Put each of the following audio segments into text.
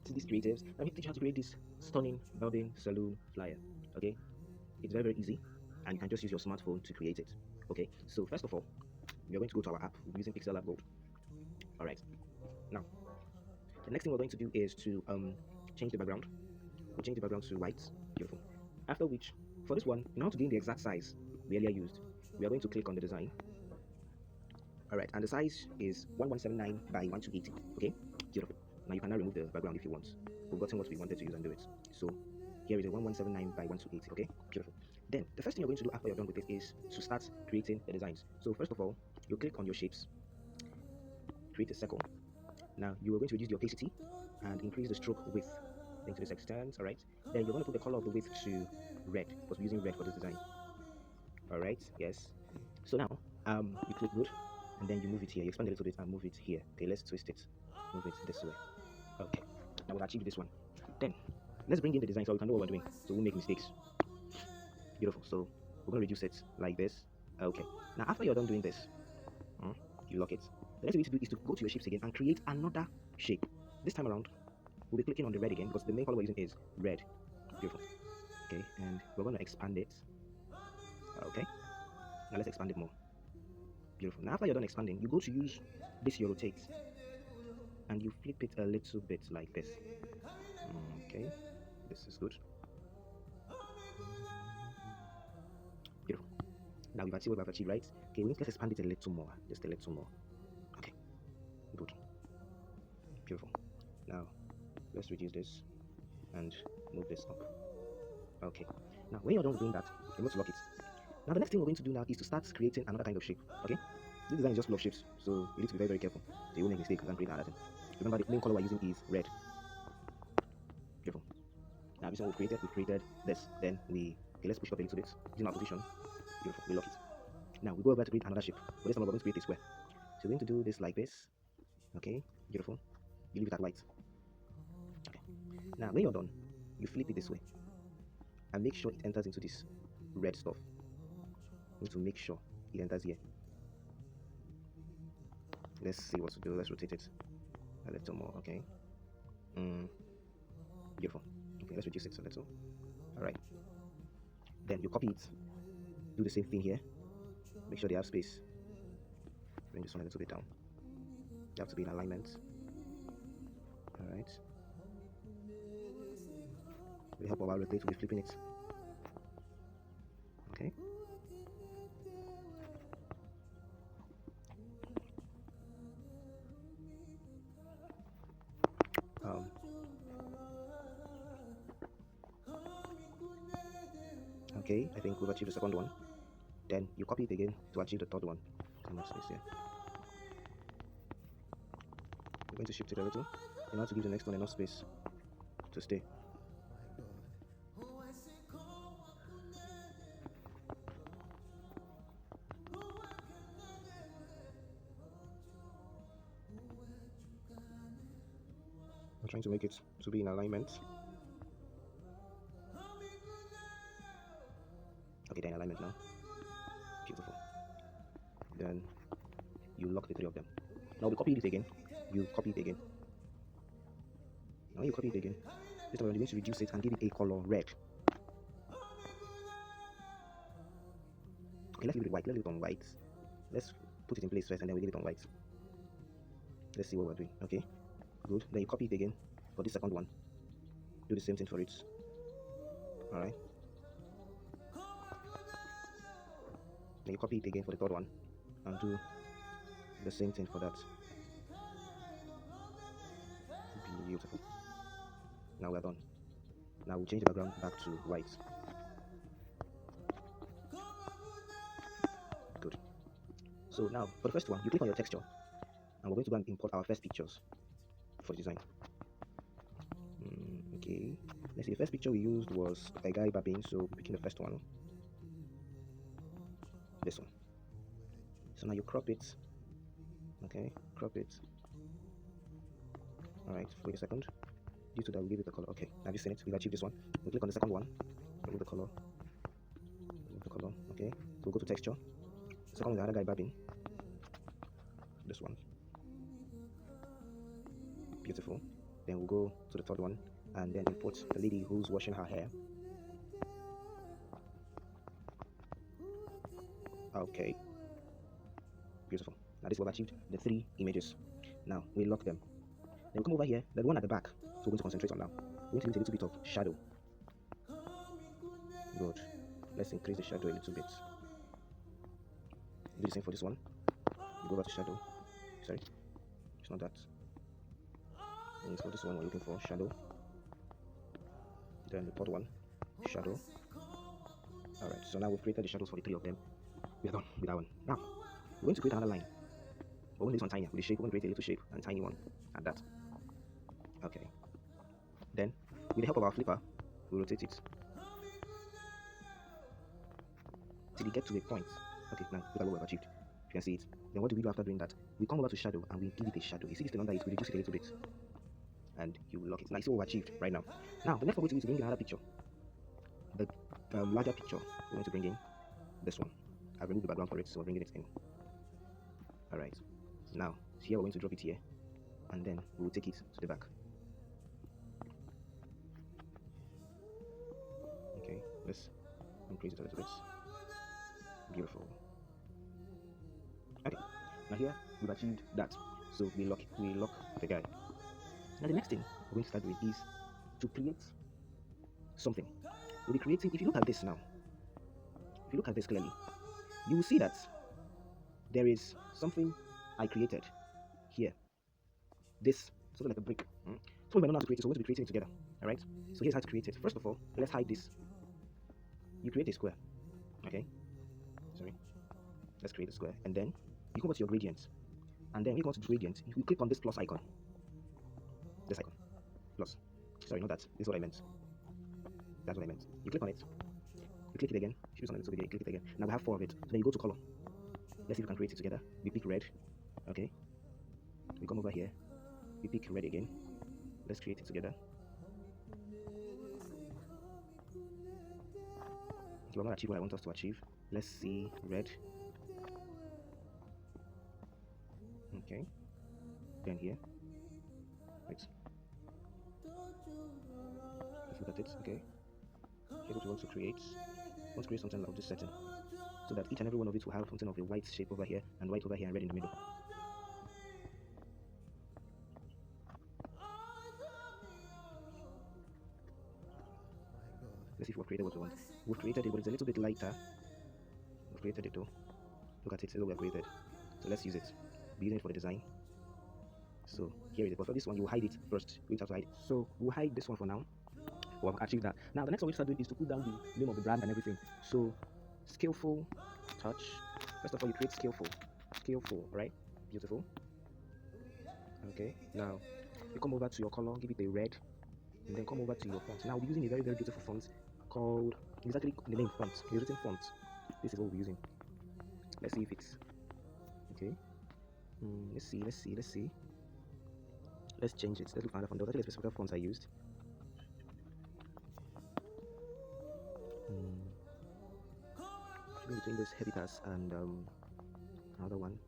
to these creatives. I'm here to teach you how to create this stunning Barbing Saloon flyer. Okay, it's very easy, and you can just use your smartphone to create it. Okay, so first of all, we are going to go to our app. We'll be using Pixel App Gold. All right, now the next thing we're going to do is to change the background. We'll change the background to white. Beautiful. After which, for this one, in order to gain the exact size we earlier used, we are going to click on the design. All right, and the size is 1179 by 1280. Okay, beautiful. Now you can now remove the background if you want. We've gotten what we wanted to use and do it. So here is a 1179 by 1280. Okay, beautiful. Then the first thing you're going to do after you're done with it is to start creating the designs. So first of all, you click on your shapes, create a circle. Now you are going to reduce the opacity and increase the stroke width into this extent. All right. Then you're going to put the color of the width to red because we're using red for this design. All right. Yes. So now you click good, and then you move it here. You expand a little bit and move it here. Okay. Let's twist it. Move it this way. Okay. Now we've achieved this one. Then let's bring in the design so we can know what we're doing. So we'll make mistakes. Beautiful. So we're going to reduce it like this. Okay. Now after you're done doing this, you lock it. The next thing you need to do is to go to your shapes again and create another shape. This time around, we'll be clicking on the red again because the main color we're using is red. Beautiful. Okay, and we're going to expand it. Okay. Now let's expand it more. Beautiful. Now after you're done expanding, you go to use this your rotate and you flip it a little bit like this. Okay, this is good. Beautiful. Now we've achieved what we've achieved, right? Okay, let's expand it a little more, just a little more. Okay, good. Beautiful. Now let's reduce this and move this up. Okay. Now when you're done doing that, you're going to lock it. Now the next thing we're going to do now is to start creating another kind of shape. Okay. This design is just full of shapes, so you need to be very careful. So you won't make mistakes and create another thing. Remember the main color we're using is red. Beautiful. Now this one we've created this. Then let's push it up a little bit. Using our position. Beautiful. We lock it. Now we go over to create another shape. But this time we're going to create a square. So we're going to do this like this. Okay. Beautiful. You leave it at white. Okay. Now when you're done, you flip it this way and make sure it enters into this red stuff. You need to make sure it enters here. Let's see what to do. Let's rotate it a little more. Okay. Beautiful. Okay, let's reduce it a little. All right. Then you copy it. Do the same thing here. Make sure they have space. Bring this one a little bit down. You have to be in alignment. All right. With the help of our rotate, we'll be flipping it. Okay. Okay, I think we've achieved the second one. Then you copy it again to achieve the third one. Much space here. We're going to shift it a little in order to give the next one enough space to stay. I'm trying to make it to be in alignment. Okay, they're in alignment now. Beautiful. Then you lock the three of them. Now we copy it again. You copy it again. Now you copy it again. This time we're going to reduce it and give it a color red. Okay, let's leave it white. Let's leave it on white. Let's put it in place first and then we leave it on white. Let's see what we're doing. Okay, good. Then you copy it again for the second one. Do the same thing for it. Alright. Then you copy it again for the third one and do the same thing for that. Beautiful. Now we're done. Now we'll change the background back to white. Good. So now for the first one, you click on your texture and we're going to go and import our first pictures for the design. Okay. Let's see, the first picture we used was a guy barbing, so we're picking the first one. This one. So now you crop it. Okay, crop it. Alright, wait a second. Due to that, we'll give it a color. Okay, now you've seen it. We've achieved this one. We'll click on the second one. Remove the color. Remove the color. Okay, so we'll go to texture. Second one, the other guy barbing. This one. Beautiful. Then we'll go to the third one and then import the lady who's washing her hair. Okay, beautiful. Now this will have achieved the 3 images. Now we lock them. Then we come over here, the one at the back. So we're going to concentrate on now. We're going to use a little bit of shadow. Good. Let's increase the shadow a little bit. Do the same for this one. You go over to shadow. Sorry, it's not that. And it's for this one we're looking for shadow. Then the third one, shadow. Alright, so now we've created the shadows for the 3 of them. We're done with that one. Now, we're going to create another line. We're going to do this one tiny. With the shape, we're going to create a little shape and a tiny one at that. Okay. Then, with the help of our flipper, we'll rotate it till we get to a point. Okay, now look at what we've achieved. You can see it. Then what do we do after doing that? We come over to shadow and we give it a shadow. You see this thing under it, we reduce it a little bit. And you will lock it. Now you see what we've achieved right now. Now, the next one we're going to do is to bring in another picture. The larger picture, we're going to bring in this one. I've removed the background for it, so we're bringing it in. Alright. Now, here we're going to drop it here. And then we'll take it to the back. Okay, let's increase it a little bit. Beautiful. Okay, now here we've achieved that. So we lock the guy. Now the next thing we're going to start doing is to create something. We'll be creating, if you look at this now, if you look at this clearly, you will see that there is something I created here. This, something like a brick. So we might not know how to create it, so we're going to be creating it together. Alright? So here's how to create it. First of all, let's hide this. You create a square. Okay? Sorry. Let's create a square. And then you come over to your gradient. And then when you go to gradient, you click on this plus icon. This icon. Plus. Sorry, not that. This is what I meant. That's what I meant. You click on it. You click it again. Choose on it. So you click it again. Now we have 4 of it. So then you go to color. Let's see if we can create it together. We pick red. Okay. We come over here. We pick red again. Let's create it together. So I'm not achieve what I want us to achieve. Let's see red. Okay. Then here. Right. Let's look at it. Okay. Here's what we want to create. We want to create something of this setting, so that each and every one of it will have something of a white shape over here, and white over here, and red in the middle. Let's see if we've created what we want. We've created it, but it's a little bit lighter. We've created it though. Look at it, this is what we've created. So let's use it. Be using it for the design. So here it is. But for this one, you will hide it first. We have to hide it. So we'll hide this one for now. We'll achieve that. Now the next one we start doing is to put down the name of the brand and everything. So skillful touch. First of all, you create skillful. Skillful, right? Beautiful. Okay. Now you come over to your color, give it a red, and then come over to your font. Now we're using a very, very beautiful font called, it's actually the name font. It's written font. This is what we're using. Let's see if it's okay. Let's see. Let's change it. Let's look for another font. There was actually a specific font I used. Between this Habitas and another one.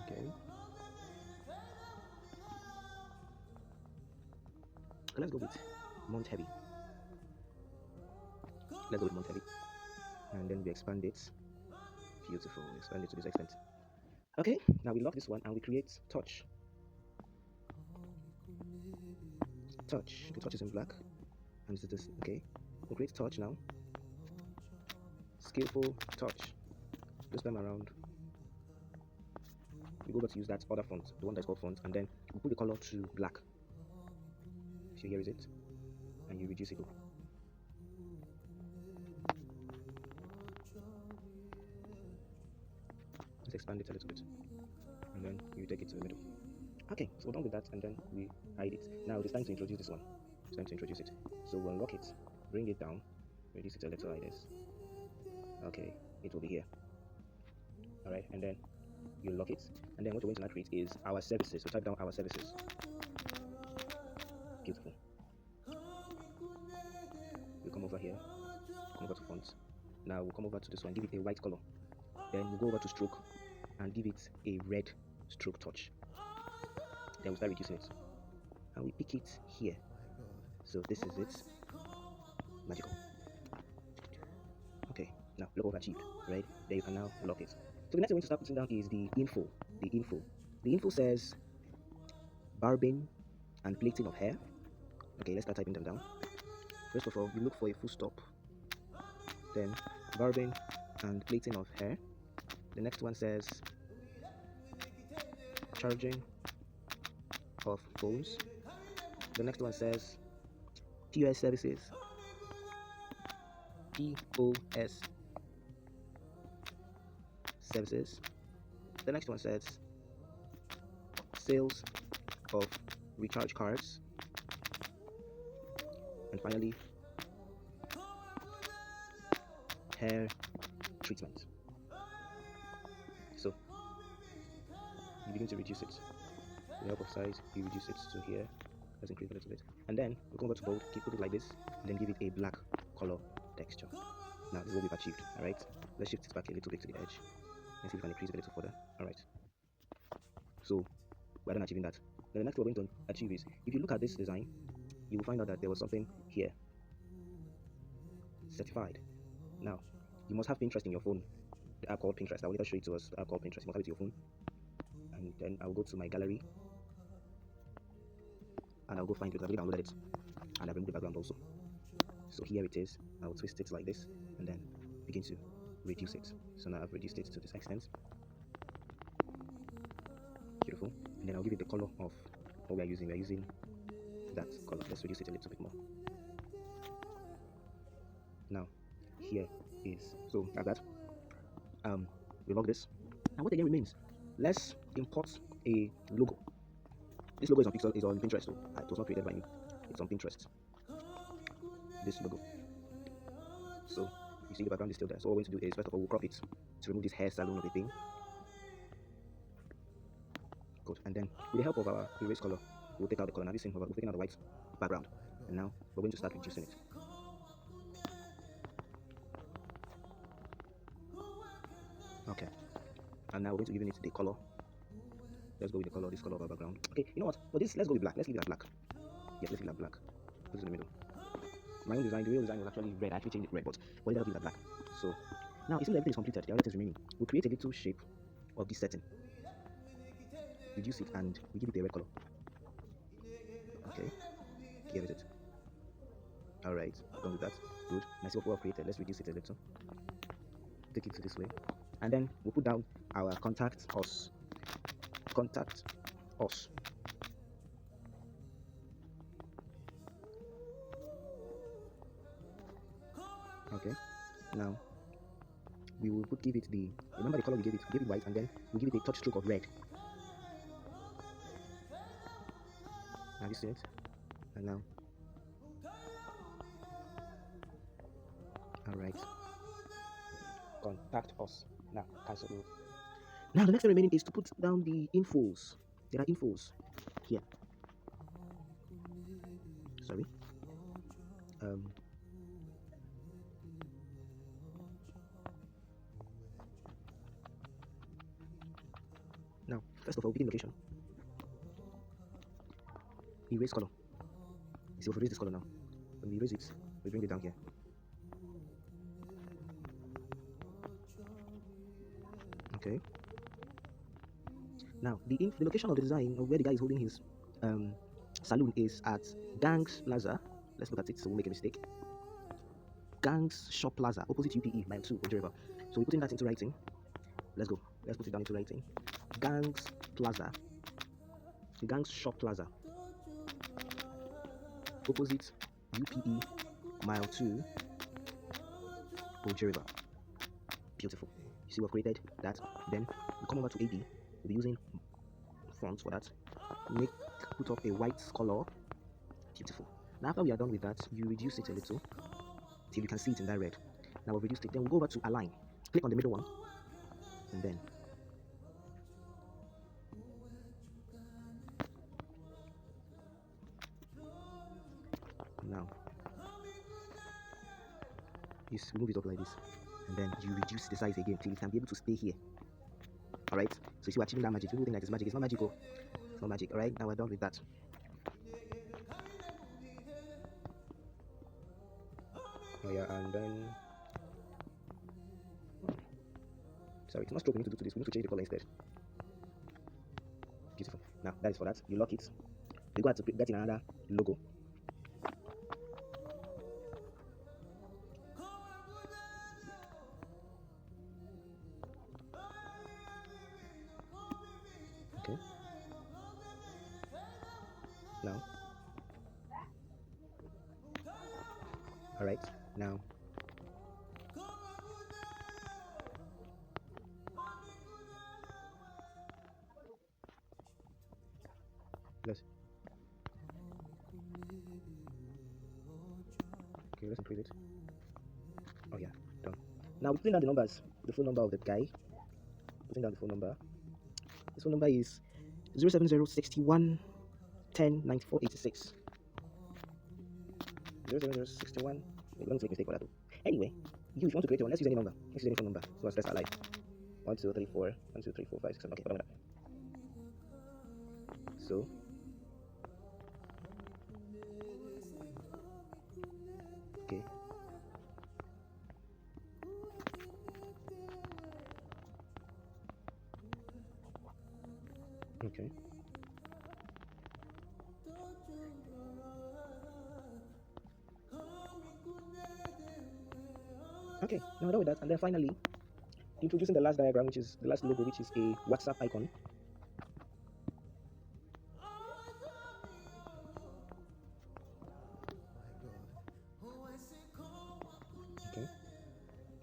Okay. Let's go with Mount Heavy. Let's go with Mount Heavy. And then we expand it. Beautiful. Expand it to this extent. Okay, now we lock this one and we create touch. Touch. The touch is in black. And this is this. Okay. We'll create touch now. Skillful touch. This time around, we go back to use that other font, the one that's called font, and then we put the color to black. So here is it, and you reduce it. Let's expand it a little bit, and then you take it to the middle. Okay, so we're done with that, and then we hide it. Now it's time to introduce this one. It's time to introduce it. So we'll unlock it, bring it down, reduce it a little like this. Okay, it will be here. Alright, and then you lock it, and then what we're going to now create is our services. So type down our services. Beautiful. We come over here, come over to font. Now we'll come over to this one, give it a white color. Then we'll go over to stroke and give it a red stroke touch. Then we start reducing it, and we pick it here. So this is it. Magical. Okay, now lock off achieved, right? There you can now lock it. So the next thing we're going to start putting down is the info. The info. The info says barbing and plaiting of hair. Okay, let's start typing them down. First of all, you look for a full stop. Then barbing and plaiting of hair. The next one says charging of phones. The next one says POS services. POS services. The next one says sales of recharge cards. And finally, hair treatment. So you begin to reduce it. With the help of size, you reduce it to here. Let's increase it a little bit. And then we come over to bold, put it like this, and then give it a black color texture. Now this is what we've achieved. Alright. Let's shift it back a little bit to the edge and see if we can increase it a little further. Alright. So we're done achieving that. Then the next thing we're going to achieve is, if you look at this design, you will find out that there was something here. Certified. Now, you must have Pinterest in your phone. The app called Pinterest. I will later show it to us. The app called Pinterest. You must have it in your phone. And then I'll go to my gallery. And I'll go find it because I've already downloaded it. And I've removed the background also. So here it is. I'll twist it like this. And then begin to reduce it. So now I've reduced it to this extent. Beautiful. And then I'll give it the color of what we are using. We are using that color. Let's reduce it a little bit more. Now here is, so like that. We log this, and what again remains? Let's import a logo. This logo is on Pixel, is on Pinterest, so it was not created by me. It's on Pinterest. This logo. So you see the background is still there. So what we're going to do is, first of all, we'll crop it to remove this hair salon of the thing. Good. And then with the help of our erase color, we'll take out the color. Now this thing, we're taking out the white background, and now we're going to start reducing it. Okay, and now we're going to give it the color. Let's go with the color, this color of our background. Okay, you know what? For this, let's go with black. Let's leave it at black. Yes, let's leave it at black. Put it in the middle. My own design, the real design was actually red. I actually changed it red, but we'll leave it at black. So now it seems everything is completed. The other thing is remaining. We'll create a little shape of this setting. Reduce it and we give it a red color. Okay, here is it. Alright, done with that. Good. Now see what we have created. Let's reduce it a little. Take it to this way. And then we'll put down our contact us. Contact us. Okay. Now we will give it the, remember the color we gave it. We gave it white, and then we give it a touch stroke of red. Have you seen it? And now, alright. Contact us. Now, cancel. Now the next thing remaining is to put down the infos. There are infos here. Sorry. Now, first of all, begin location. Erase color. See, we'll erase this color now. When we erase it, we bring it down here. Okay. Now, the location of the design of where the guy is holding his saloon is at Gangs Plaza. Let's look at it so we'll make a mistake. Gangs Shop Plaza, opposite UPE, mile 2, Ojo River. So we're putting that into writing. Let's go. Let's put it down into writing. Gangs Plaza. Gangs Shop Plaza. Opposite UPE, mile 2, Ojo River. Beautiful. You see, we've created that. Then we come over to AD. We'll be using fonts for that. Put up a white color. Beautiful. Now after we are done with that, you reduce it a little till you can see it in that red. Now we've reduced it. Then we'll go over to align. Click on the middle one, and then now you move it up like this, and then you reduce the size again till it can be able to stay here. Alright, so you see we're achieving that magic. People think that it's magic. It's not magical. no magic. All right, now we're done with that. Oh yeah, and then sorry, it's not stroke we need to do to this. We need to change the color instead. Beautiful. Now that is for that. You lock it. You go to get in another logo. Okay. Now. All right. Now. Let's. Okay, let's increase it. Oh yeah, done. Now we're putting down the numbers. The phone number of the guy. Putting down the phone number. His phone number is 07061 10 94 86. 07061. Wait, don't make mistake for that. Anyway, if you want to create one, let's use any number. Let's use any phone number. So let's test our live. 1 2 3 4 1 2 3 4 5 6 7. Okay, whatever that. So okay. Okay. Okay, now we're done with that. And then finally, introducing the last diagram, which is the last logo, which is a WhatsApp icon. Okay,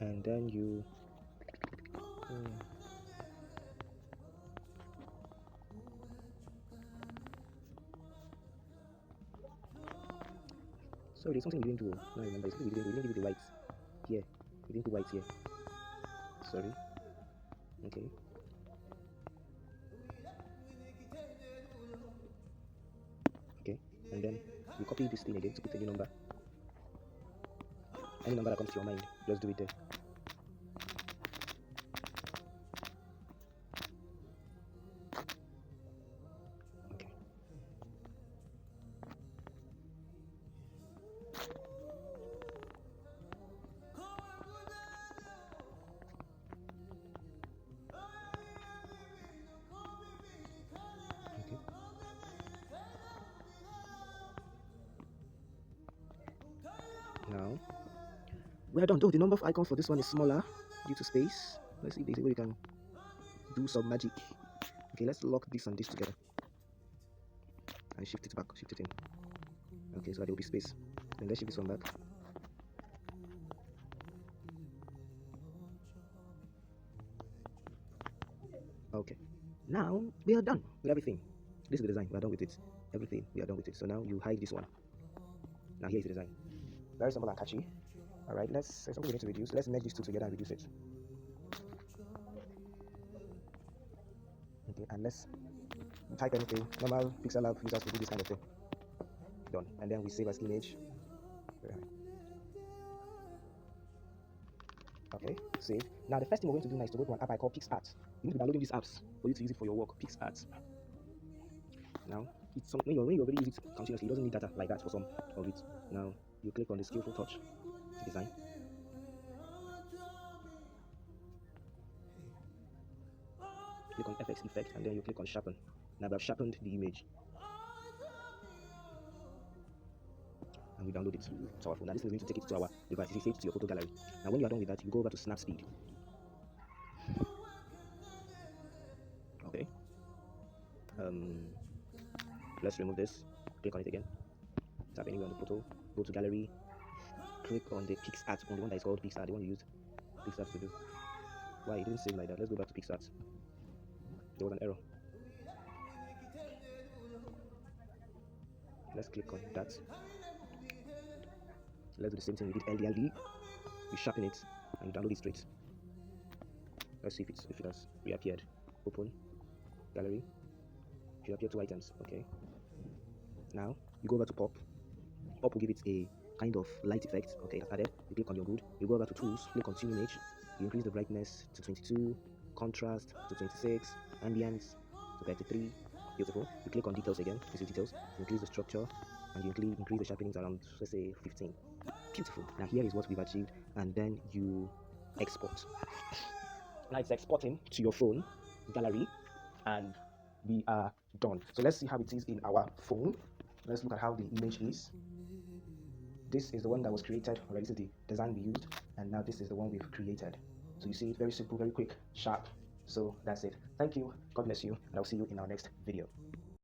and then you sorry, there's something we didn't do. No, I remember. We didn't give it the whites here. We didn't do whites here. Sorry. Okay. Okay, and then you copy this thing again to put any number. Any number that comes to your mind, just do it there. Okay. Now we are done. Though the number of icons for this one is smaller due to space. Let's see if there's a way we can do some magic. Okay, let's lock this and this together and shift it back, shift it in. Okay, so that there will be space. And let's shift this one back. Okay, now we are done with everything. This is the design. We are done with it. Everything, we are done with it. So now you hide this one. Now here is the design. Very simple and catchy. Alright, let's say something we need to reduce. Let's merge these two together and reduce it. Okay, and let's type anything. Normal pixel lab users to do this kind of thing. Done. And then we save as image. Okay, save. Now the first thing we're going to do now is to go to an app I call PixArt. You need to be downloading these apps for you to use it for your work. PixArt. Now it's something when you already use it continuously, it doesn't need data like that for some of it. Now you click on the skillful touch design. Click on FX effect and then you click on sharpen. Now I've sharpened the image. And we download it to our phone. Now this is going to take it to our device. It saves to your photo gallery. Now when you are done with that, you go over to snap speed. Okay. Let's remove this. Click on it again. Tap anywhere on the photo. Go to gallery. Click on the PixArt, on the one that is called PixArt, the one you used PixArt to do. Why it didn't save like that? Let's go back to PixArt. There was an error. Let's click on that. Let's do the same thing we did earlier. We sharpen it and download it straight. Let's see if it has reappeared. Open gallery. Should appear 2 items. Okay. Now you go over to pop. Pop will give it a kind of light effect. Okay, that's added. You click on your good. You go over to tools, click on tune image. You increase the brightness to 22, contrast to 26, ambience to 33, Beautiful. You click on details again. You see details. You increase the structure, and you increase the sharpenings around, let's say, 15. Beautiful. Now here is what we've achieved, and then you export. Now it's exporting to your phone gallery, and we are done. So let's see how it is in our phone. Let's look at how the image is. This is the one that was created already. This is the design we used, and now this is the one we've created. So you see, it's very simple, very quick, sharp. So that's it. Thank you. God bless you, and I'll see you in our next video.